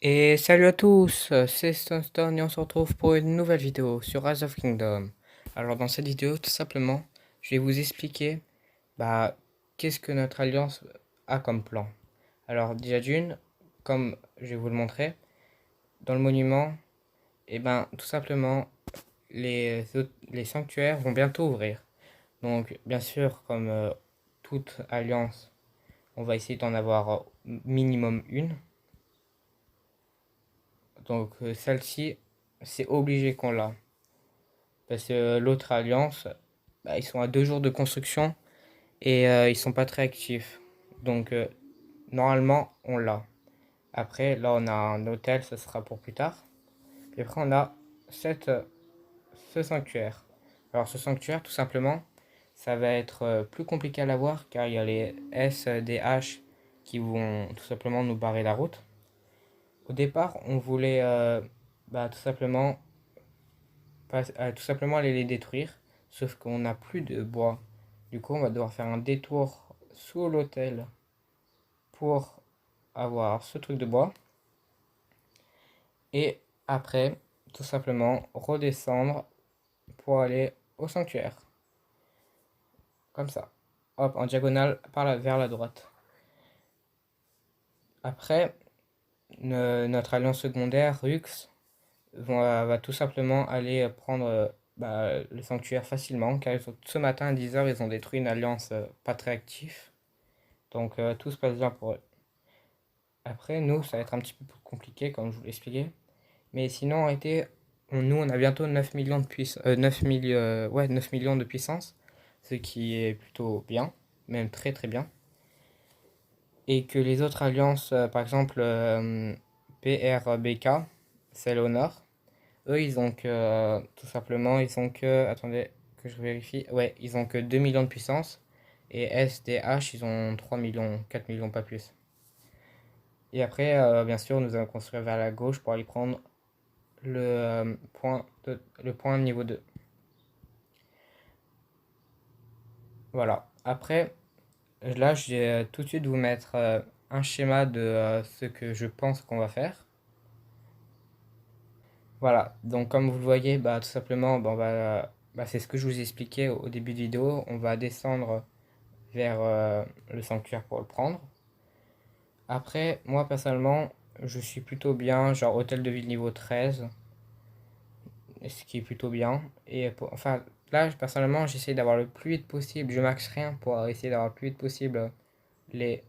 Et salut à tous, c'est Stonestone et on se retrouve pour une nouvelle vidéo sur Rise of Kingdom. Alors dans cette vidéo, tout simplement, je vais vous expliquer qu'est-ce que notre alliance a comme plan. Alors déjà d'une, comme je vais vous le montrer, dans le monument, tout simplement, les sanctuaires vont bientôt ouvrir. Donc bien sûr, comme toute alliance, on va essayer d'en avoir minimum une. Donc celle-ci, c'est obligé qu'on l'a. Parce que l'autre alliance, ils sont à 2 jours de construction et ils sont pas très actifs. Donc normalement, on l'a. Après, là, on a un hôtel, ça sera pour plus tard. Puis après, on a ce sanctuaire. Alors ce sanctuaire, tout simplement, ça va être plus compliqué à l'avoir car il y a les SDH qui vont tout simplement nous barrer la route. Au départ, on voulait tout simplement tout simplement aller les détruire. Sauf qu'on n'a plus de bois. Du coup, on va devoir faire un détour sous l'hôtel pour avoir ce truc de bois. Et après, tout simplement, redescendre pour aller au sanctuaire. Comme ça. Hop, en diagonale vers la droite. Après, notre alliance secondaire, Rux, va tout simplement aller prendre le sanctuaire facilement. Car ce matin à 10 h, ils ont détruit une alliance pas très active. Donc tout se passe bien pour eux. Après, nous, ça va être un petit peu plus compliqué, comme je vous l'expliquais. Mais sinon, en réalité, nous, on a bientôt 9 millions de puissance, 9 millions de puissance, ce qui est plutôt bien, même très très bien. Et que les autres alliances, par exemple PRBK, celle au nord, eux, ils ont que, tout simplement, ils ont que, attendez, que je vérifie, ouais, ils ont que 2 millions de puissance. Et SDH, ils ont 3 millions, 4 millions, pas plus. Et après, bien sûr, nous allons construire vers la gauche pour aller prendre le point niveau 2. Voilà. Après, là, je vais tout de suite vous mettre un schéma de ce que je pense qu'on va faire. Voilà. Donc, comme vous le voyez, tout simplement, c'est ce que je vous ai expliqué au début de vidéo. On va descendre vers le sanctuaire pour le prendre. Après, moi, personnellement, je suis plutôt bien, genre hôtel de ville niveau 13. Ce qui est plutôt bien. Et enfin, là, personnellement, j'essaie d'avoir le plus vite possible. Je max rien pour essayer d'avoir le plus vite possible les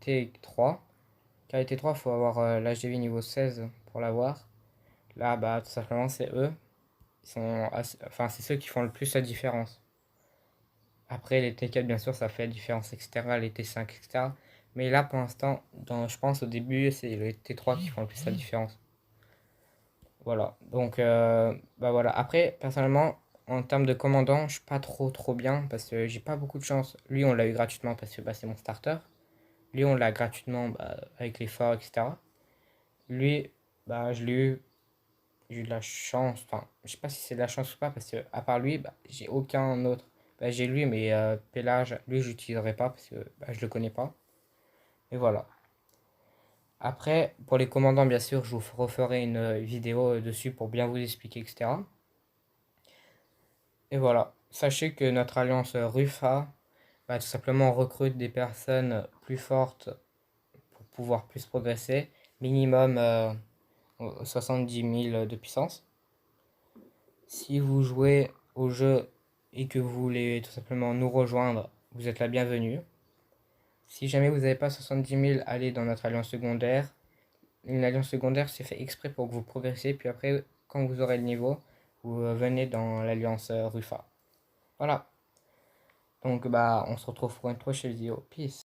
T3. Car les T3, il faut avoir l'HDV niveau 16 pour l'avoir. Là, tout simplement, c'est eux. Enfin, c'est ceux qui font le plus la différence. Après, les T4, bien sûr, ça fait la différence, etc. Les T5, etc. Mais là, pour l'instant, je pense au début, c'est les T3 qui font le plus la différence. Voilà, donc voilà. Après, personnellement, en termes de commandant, je suis pas trop bien parce que j'ai pas beaucoup de chance. Lui, on l'a eu gratuitement parce que c'est mon starter. Lui, on l'a gratuitement avec les forts, etc. Lui, je l'ai eu, j'ai eu de la chance. Enfin, je sais pas si c'est de la chance ou pas parce que à part lui, j'ai aucun autre. J'ai lui, mais Pélage, lui, j'utiliserai pas parce que je le connais pas. Et voilà. Après, pour les commandants, bien sûr, je vous referai une vidéo dessus pour bien vous expliquer, etc. Et voilà, sachez que notre alliance Rufa va tout simplement recrute des personnes plus fortes pour pouvoir plus progresser, minimum 70 000 de puissance. Si vous jouez au jeu et que vous voulez tout simplement nous rejoindre, vous êtes la bienvenue. Si jamais vous n'avez pas 70 000, allez dans notre alliance secondaire. Une alliance secondaire, c'est fait exprès pour que vous progressiez, puis après, quand vous aurez le niveau, vous venez dans l'alliance Rufa. Voilà. Donc on se retrouve pour une prochaine vidéo. Peace.